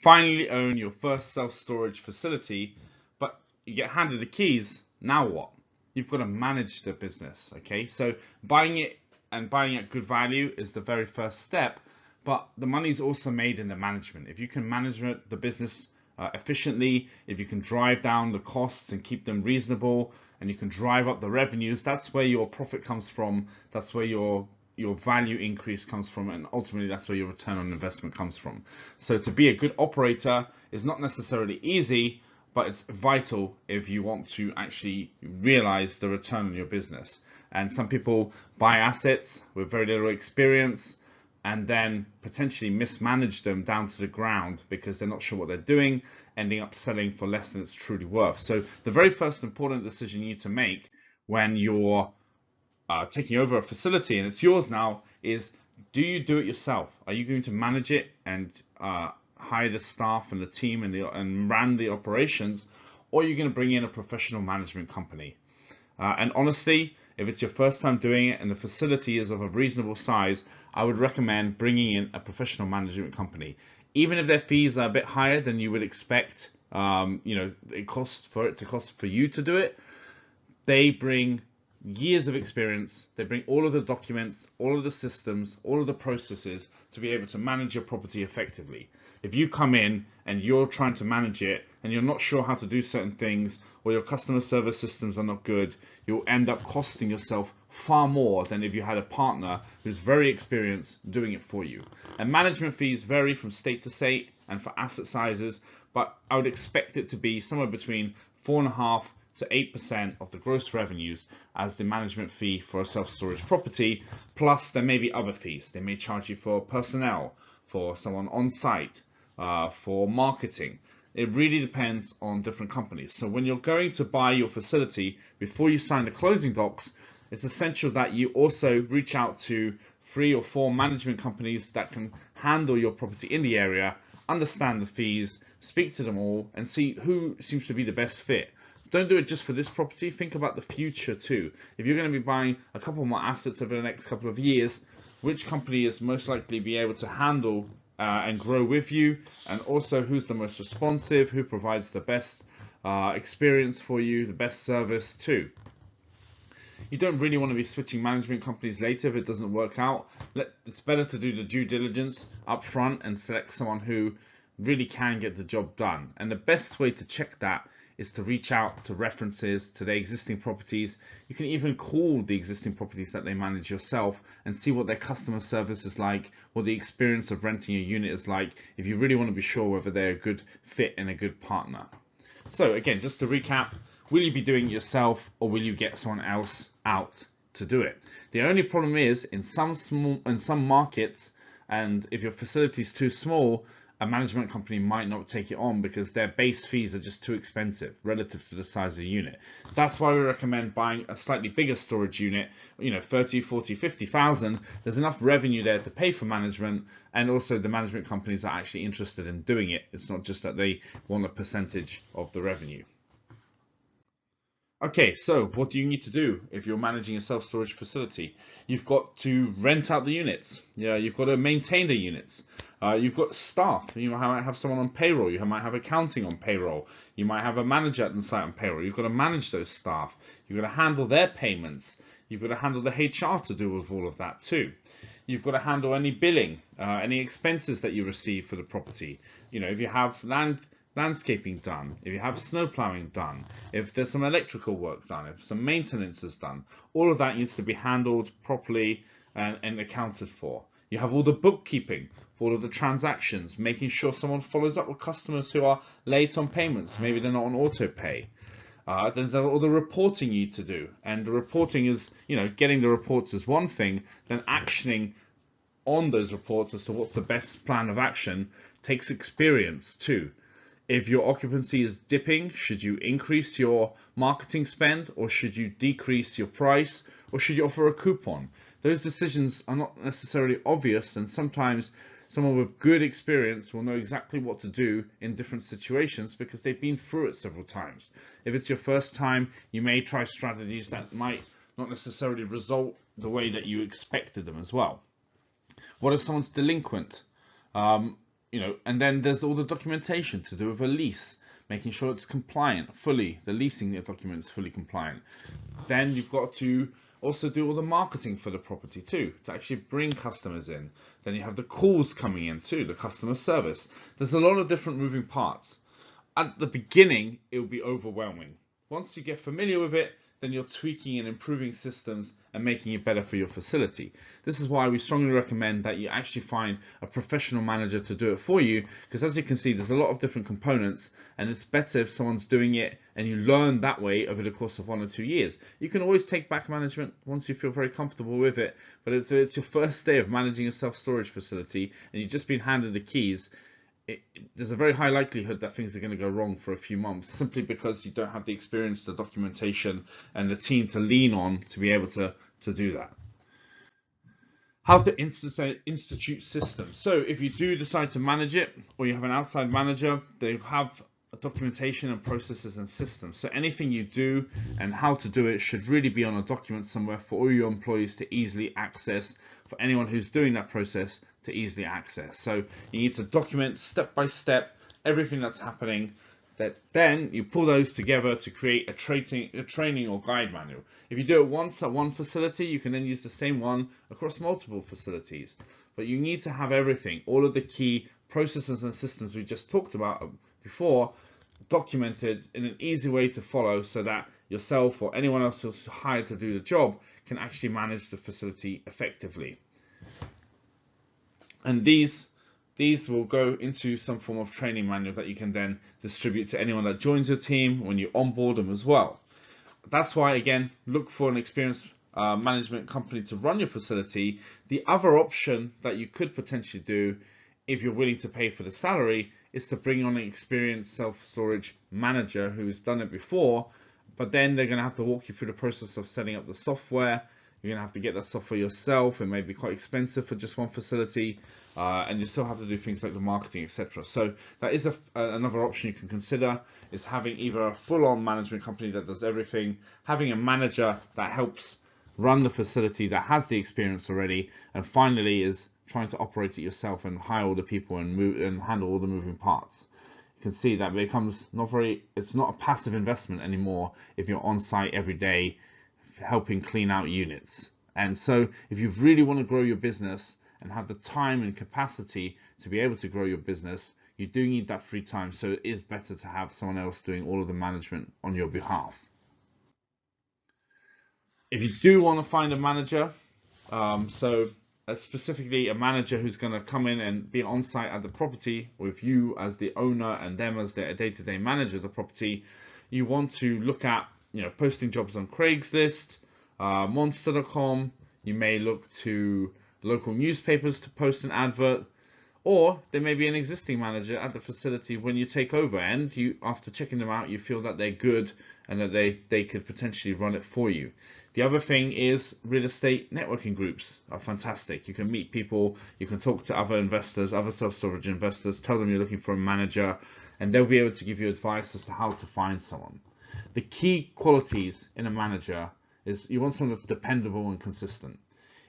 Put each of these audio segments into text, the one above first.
finally own your first self-storage facility, but you get handed the keys. Now what? You've got to manage the business, okay? So buying it and buying at good value is the very first step, but the money's also made in the management. If you can manage the business efficiently, if you can drive down the costs and keep them reasonable, and you can drive up the revenues, that's where your profit comes from. That's where your value increase comes from, and ultimately that's where your return on investment comes from. So to be a good operator is not necessarily easy, but it's vital if you want to actually realize the return on your business. And some people buy assets with very little experience and then potentially mismanage them down to the ground because they're not sure what they're doing, ending up selling for less than it's truly worth. So the very first important decision you need to make when you're taking over a facility and it's yours now is, do you do it yourself? Are you going to manage it and hire the staff and the team and run the operations, or are you going to bring in a professional management company? And honestly, if it's your first time doing it and the facility is of a reasonable size, I would recommend bringing in a professional management company. Even if their fees are a bit higher than you would expect, it costs for you to do it. They bring years of experience. They bring all of the documents, all of the systems, all of the processes to be able to manage your property effectively. If you come in and you're trying to manage it and you're not sure how to do certain things, or your customer service systems are not good, you'll end up costing yourself far more than if you had a partner who's very experienced doing it for you. And management fees vary from state to state and for asset sizes, but I would expect it to be somewhere between 4.5% to 8% of the gross revenues as the management fee for a self-storage property. Plus there may be other fees. They may charge you for personnel, for someone on site, for marketing. It really depends on different companies. So when you're going to buy your facility, before you sign the closing docs, it's essential that you also reach out to 3 or 4 management companies that can handle your property in the area, understand the fees, speak to them all, and see who seems to be the best fit. Don't do it just for this property. Think about the future too. If you're going to be buying a couple more assets over the next couple of years, which company is most likely to be able to handle and grow with you, and also who's the most responsive, who provides the best experience for you, the best service too. You don't really want to be switching management companies later if it doesn't work out. It's better to do the due diligence up front and select someone who really can get the job done. And the best way to check that is to reach out to references to their existing properties. You can even call the existing properties that they manage yourself and see what their customer service is like, what the experience of renting a unit is like, if you really want to be sure whether they're a good fit and a good partner. So again, just to recap, will you be doing it yourself, or will you get someone else out to do it? The only problem is in some markets, and if your facility is too small, a management company might not take it on because their base fees are just too expensive relative to the size of the unit. That's why we recommend buying a slightly bigger storage unit, 30, 40, 50,000. There's enough revenue there to pay for management, and also the management companies are actually interested in doing it. It's not just that they want a percentage of the revenue. Okay, so what do you need to do if you're managing a self-storage facility? You've got to rent out the units. Yeah, you've got to maintain the units. You've got staff. You might have someone on payroll. You might have accounting on payroll. You might have a manager at the site on payroll. You've got to manage those staff. You've got to handle their payments. You've got to handle the HR to do with all of that too. You've got to handle any billing, any expenses that you receive for the property. If you have landscaping done, if you have snow plowing done, if there's some electrical work done, if some maintenance is done, all of that needs to be handled properly and accounted for. You have all the bookkeeping for all of the transactions, making sure someone follows up with customers who are late on payments. Maybe they're not on auto pay. There's all the reporting you need to do, and the reporting is, getting the reports is one thing, then actioning on those reports as to what's the best plan of action takes experience too. If your occupancy is dipping, should you increase your marketing spend, or should you decrease your price, or should you offer a coupon? Those decisions are not necessarily obvious, and sometimes someone with good experience will know exactly what to do in different situations because they've been through it several times. If it's your first time, you may try strategies that might not necessarily result the way that you expected them as well. What if someone's delinquent? and then there's all the documentation to do with a lease, making sure it's compliant fully, the leasing document is fully compliant. Then you've got to also do all the marketing for the property too, to actually bring customers in. Then you have the calls coming in too, the customer service. There's a lot of different moving parts. At the beginning, it will be overwhelming. Once you get familiar with it, then you're tweaking and improving systems and making it better for your facility. This is why we strongly recommend that you actually find a professional manager to do it for you, because as you can see, there's a lot of different components, and it's better if someone's doing it and you learn that way over the course of 1 or 2 years. You can always take back management once you feel very comfortable with it, but it's your first day of managing a self-storage facility and you've just been handed the keys. There's a very high likelihood that things are going to go wrong for a few months, simply because you don't have the experience, the documentation, and the team to lean on to be able to do that. How to institute systems. So if you do decide to manage it, or you have an outside manager, they have documentation and processes and systems. So anything you do and how to do it should really be on a document somewhere for all your employees to easily access, for anyone who's doing that process to easily access. So you need to document step by step everything that's happening. That then you pull those together to create a training or guide manual. If you do it once at one facility, you can then use the same one across multiple facilities. But you need to have everything, all of the key processes and systems we just talked about before, documented in an easy way to follow, so that yourself or anyone else who's hired to do the job can actually manage the facility effectively. And these will go into some form of training manual that you can then distribute to anyone that joins your team when you onboard them as well. That's why, again, look for an experienced management company to run your facility. The other option that you could potentially do, if you're willing to pay for the salary, is to bring on an experienced self-storage manager who's done it before, but then they're going to have to walk you through the process of setting up the software. You're going to have to get that software yourself. It may be quite expensive for just one facility, and you still have to do things like the marketing, etc. So that is another option you can consider, is having either a full-on management company that does everything, having a manager that helps run the facility that has the experience already, and finally is trying to operate it yourself and hire all the people and move and handle all the moving parts. You can see that becomes it's not a passive investment anymore if you're on site every day helping clean out units. And so if you really want to grow your business and have the time and capacity to be able to grow your business, you do need that free time. So it is better to have someone else doing all of the management on your behalf. If you do want to find a manager, specifically a manager who's going to come in and be on site at the property with you as the owner and them as the day-to-day manager of the property, you want to look at posting jobs on Craigslist, Monster.com. You may look to local newspapers to post an advert, or there may be an existing manager at the facility when you take over, and you, after checking them out, you feel that they're good and that they could potentially run it for you. The other thing is real estate networking groups are fantastic. You can meet people, you can talk to other investors, other self-storage investors, tell them you're looking for a manager, and they'll be able to give you advice as to how to find someone. The key qualities in a manager is you want someone that's dependable and consistent.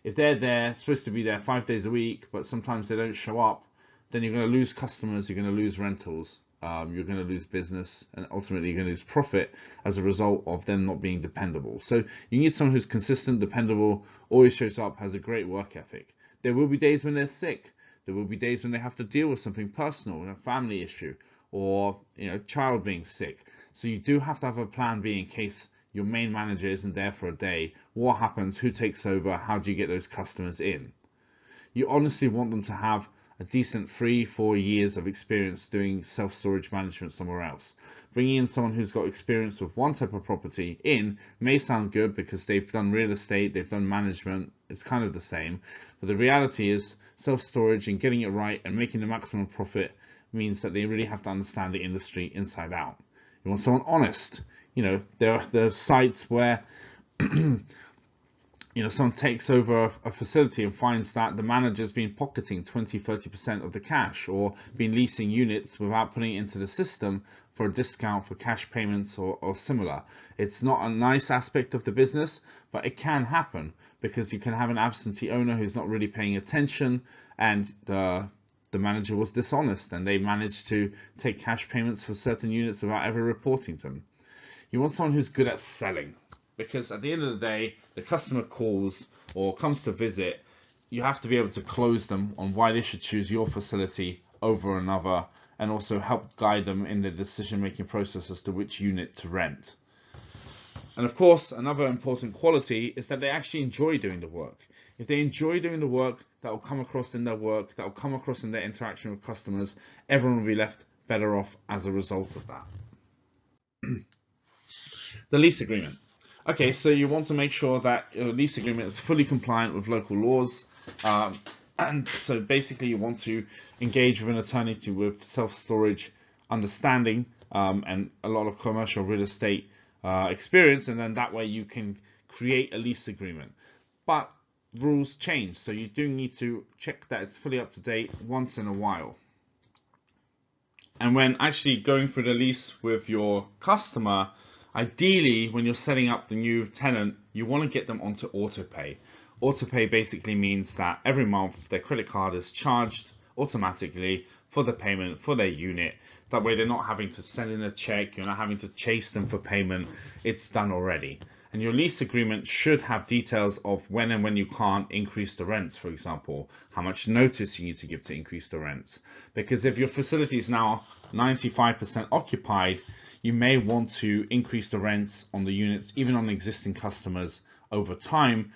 If they're supposed to be there 5 days a week, but sometimes they don't show up, then you're going to lose customers, you're going to lose rentals, you're going to lose business, and ultimately you're going to lose profit as a result of them not being dependable. So you need someone who's consistent, dependable, always shows up, has a great work ethic. There will be days when they're sick. There will be days when they have to deal with something personal, a family issue, or child being sick. So you do have to have a plan B in case your main manager isn't there for a day. What happens? Who takes over? How do you get those customers in? You honestly want them to have a decent 3-4 years of experience doing self-storage management somewhere else. Bringing in someone who's got experience with one type of property in may sound good because they've done real estate, they've done management, it's kind of the same. But the reality is self-storage and getting it right and making the maximum profit means that they really have to understand the industry inside out. You want someone honest. There are sites where someone takes over a facility and finds that the manager's been pocketing 20-30% of the cash, or been leasing units without putting it into the system for a discount for cash payments or similar. It's not a nice aspect of the business, but it can happen because you can have an absentee owner who's not really paying attention, and the the manager was dishonest and they managed to take cash payments for certain units without ever reporting them. You want someone who's good at selling, because at the end of the day, the customer calls or comes to visit, you have to be able to close them on why they should choose your facility over another, and also help guide them in the decision-making process as to which unit to rent. And of course, another important quality is that they actually enjoy doing the work. If they enjoy doing the work, that will come across in their work, that will come across in their interaction with customers. Everyone will be left better off as a result of that. The lease agreement. Okay, so you want to make sure that your lease agreement is fully compliant with local laws. And so basically you want to engage with an attorney with self-storage understanding and a lot of commercial real estate experience, and then that way you can create a lease agreement. But rules change, so you do need to check that it's fully up to date once in a while. And when actually going through the lease with your customer, ideally when you're setting up the new tenant, you want to get them onto autopay. Autopay basically means that every month their credit card is charged automatically for the payment for their unit. That way they're not having to send in a check, you're not having to chase them for payment, it's done already. And your lease agreement should have details of when and when you can't increase the rents, for example, how much notice you need to give to increase the rents. Because if your facility is now 95% occupied, you may want to increase the rents on the units, even on existing customers over time.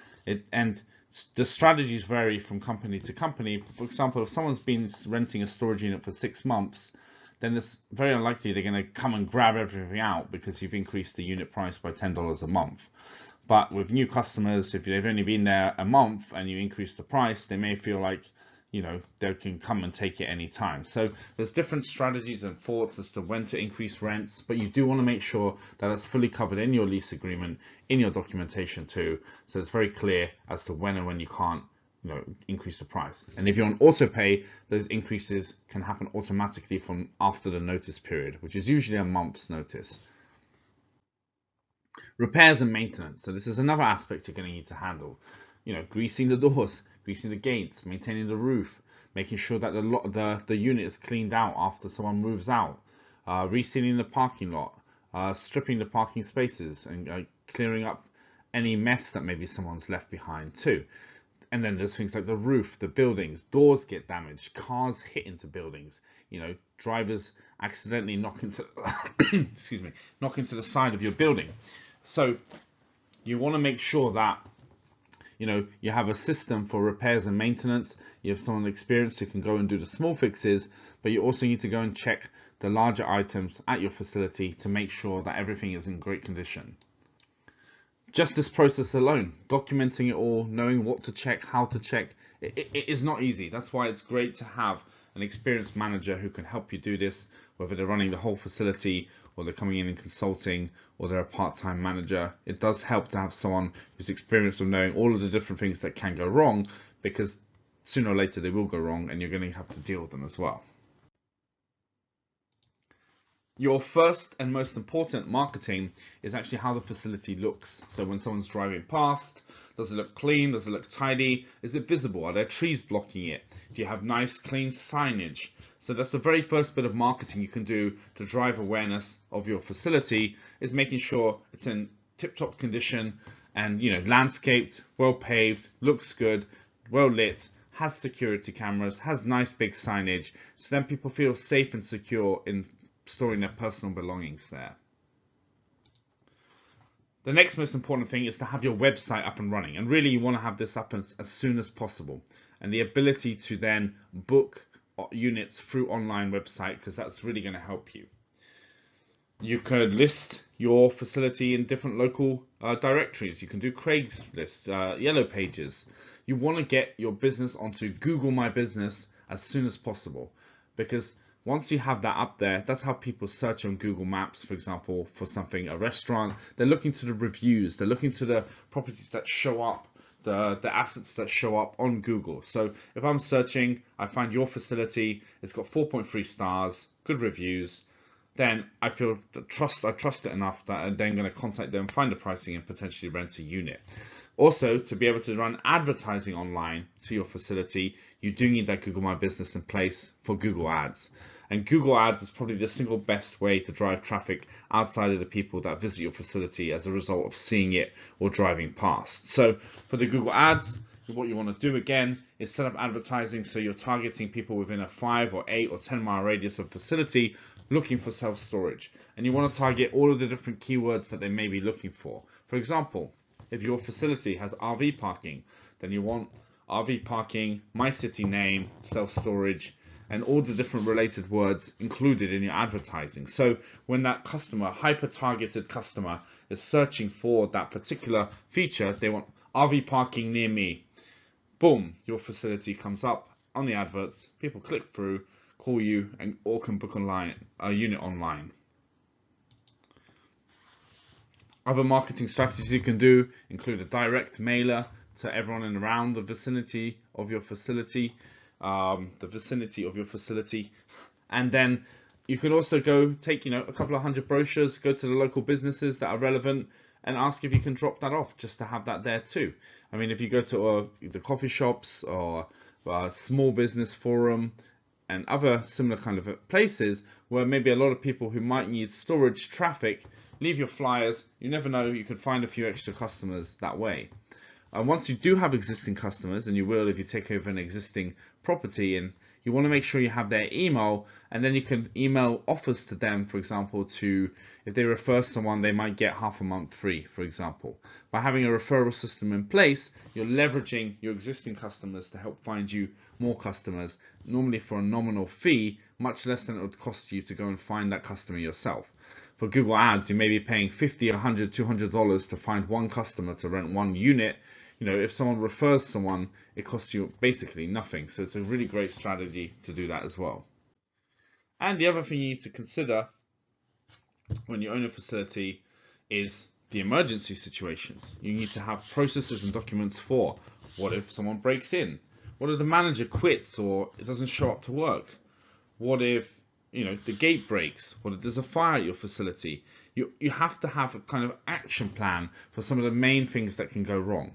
And the strategies vary from company to company. For example, if someone's been renting a storage unit for 6 months, then it's very unlikely they're going to come and grab everything out because you've increased the unit price by $10 a month. But with new customers, if they've only been there a month and you increase the price, they may feel like, you know, they can come and take it anytime. So there's different strategies and thoughts as to when to increase rents, but you do want to make sure that it's fully covered in your lease agreement, in your documentation too, so it's very clear as to when and when you can't, you know, increase the price. And if you're on auto pay, those increases can happen automatically from after the notice period, which is usually a month's notice. Repairs and maintenance. So this is another aspect you're going to need to handle. You know, greasing the doors, greasing the gates, maintaining the roof, making sure that the unit is cleaned out after someone moves out, resealing the parking lot, stripping the parking spaces, and clearing up any mess that maybe someone's left behind too. And then there's things like the roof, the buildings, doors get damaged, cars hit into buildings, you know, drivers accidentally knock into excuse me, knock into the side of your building. So you want to make sure that, you know, you have a system for repairs and maintenance. You have someone experienced who can go and do the small fixes, but you also need to go and check the larger items at your facility to make sure that everything is in great condition. Just this process alone, documenting it all, knowing what to check, how to check, it is not easy. That's why it's great to have an experienced manager who can help you do this, whether they're running the whole facility or they're coming in and consulting or they're a part-time manager. It does help to have someone who's experienced with knowing all of the different things that can go wrong, because sooner or later they will go wrong and you're going to have to deal with them as well. Your first and most important marketing is actually how the facility looks. So when someone's driving past, does it look clean? Does it look tidy? Is it visible? Are there trees blocking it? Do you have nice, clean signage? So that's the very first bit of marketing you can do to drive awareness of your facility, is making sure it's in tip-top condition and, you know, landscaped, well paved, looks good, well lit, has security cameras, has nice big signage, so then people feel safe and secure in storing their personal belongings there. The next most important thing is to have your website up and running, and really you want to have this up as soon as possible, and the ability to then book units through online website, because that's really going to help you. You could list your facility in different local directories. You can do Craigslist, Yellow Pages. You want to get your business onto Google My Business as soon as possible, because once you have that up there, that's how people search on Google Maps, for example, for something, a restaurant. They're looking to the reviews, they're looking to the properties that show up, the assets that show up on Google. So if I'm searching, I find your facility, it's got 4.3 stars, good reviews, then I feel that I trust it enough that I'm then going to contact them, find the pricing, and potentially rent a unit. Also, to be able to run advertising online to your facility, you do need that Google My Business in place for Google Ads. And Google Ads is probably the single best way to drive traffic outside of the people that visit your facility as a result of seeing it or driving past. So for the Google Ads, what you want to do again is set up advertising so you're targeting people within a 5 or 8 or 10 mile radius of facility looking for self-storage. And you want to target all of the different keywords that they may be looking for. For example, if your facility has RV parking, then you want RV parking, my city name, self-storage, and all the different related words included in your advertising. So when that customer, hyper-targeted customer, is searching for that particular feature, they want RV parking near me. Boom, your facility comes up on the adverts, people click through, call you, and or can book a unit online. Other marketing strategies you can do include a direct mailer to everyone in around the vicinity of your facility, and then you can also go take a couple of hundred brochures, go to the local businesses that are relevant, and ask if you can drop that off just to have that there too. I mean, if you go to the coffee shops or a small business forum and other similar kind of places where maybe a lot of people who might need storage traffic, leave your flyers. You never know, you can find a few extra customers that way. Once you do have existing customers, and you will if you take over an existing property, and you want to make sure you have their email, and then you can email offers to them. For example, if they refer someone, they might get half a month free, for example. By having a referral system in place, you're leveraging your existing customers to help find you more customers, normally for a nominal fee, much less than it would cost you to go and find that customer yourself. For Google Ads, you may be paying $50, $100, $200 to find one customer to rent one unit. If someone refers someone, it costs you basically nothing. So it's a really great strategy to do that as well. And the other thing you need to consider when you own a facility is the emergency situations. You need to have processes and documents for what if someone breaks in? What if the manager quits or it doesn't show up to work? What if the gate breaks? What if there's a fire at your facility? You have to have a kind of action plan for some of the main things that can go wrong.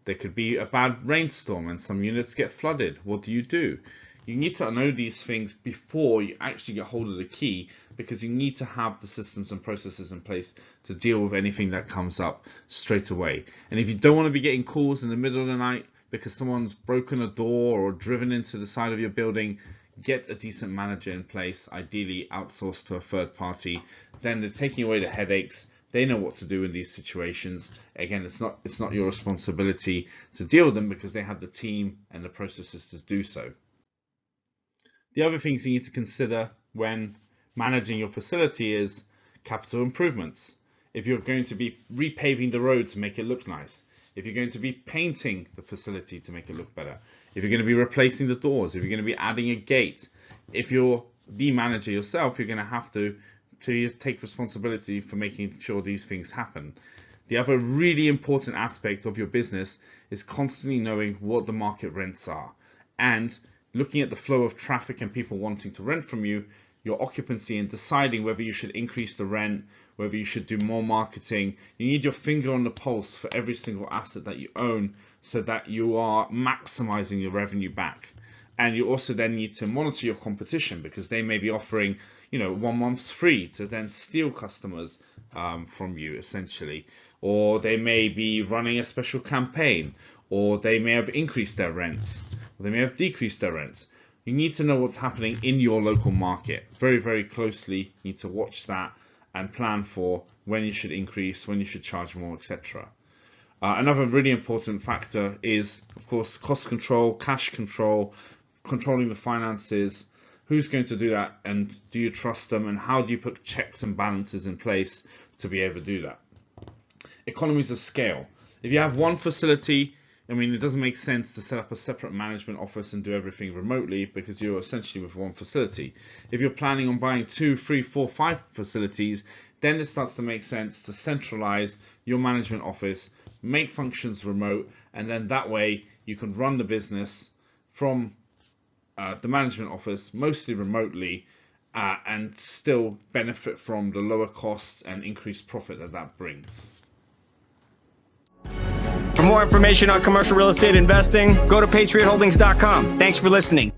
There could be a bad rainstorm and some units get flooded. What do? You need to know these things before you actually get hold of the key, because you need to have the systems and processes in place to deal with anything that comes up straight away. And if you don't want to be getting calls in the middle of the night because someone's broken a door or driven into the side of your building, get a decent manager in place, ideally outsourced to a third party. Then they're taking away the headaches. They know what to do in these situations. Again, it's not your responsibility to deal with them because they have the team and the processes to do so. The other things you need to consider when managing your facility is capital improvements. If you're going to be repaving the road to make it look nice, if you're going to be painting the facility to make it look better, if you're going to be replacing the doors, if you're going to be adding a gate, if you're the manager yourself, you're going to have to take responsibility for making sure these things happen. The other really important aspect of your business is constantly knowing what the market rents are and looking at the flow of traffic and people wanting to rent from you, your occupancy, and deciding whether you should increase the rent, whether you should do more marketing. You need your finger on the pulse for every single asset that you own so that you are maximizing your revenue back. And you also then need to monitor your competition, because they may be offering 1 month's free to then steal customers from you essentially, or they may be running a special campaign, or they may have increased their rents, or they may have decreased their rents. You need to know what's happening in your local market very, very closely. You need to watch that and plan for when you should increase, when you should charge more, etc. Another really important factor is, of course, cost control, cash control, controlling the finances. Who's going to do that, and do you trust them, and how do you put checks and balances in place to be able to do that? Economies of scale. If you have one facility, it doesn't make sense to set up a separate management office and do everything remotely, because you're essentially with one facility. If you're planning on buying 2, 3, 4, 5 facilities, then it starts to make sense to centralize your management office, make functions remote, and then that way you can run the business from the management office mostly remotely, and still benefit from the lower costs and increased profit that brings. For more information on commercial real estate investing, go to patriotholdings.com. Thanks for listening.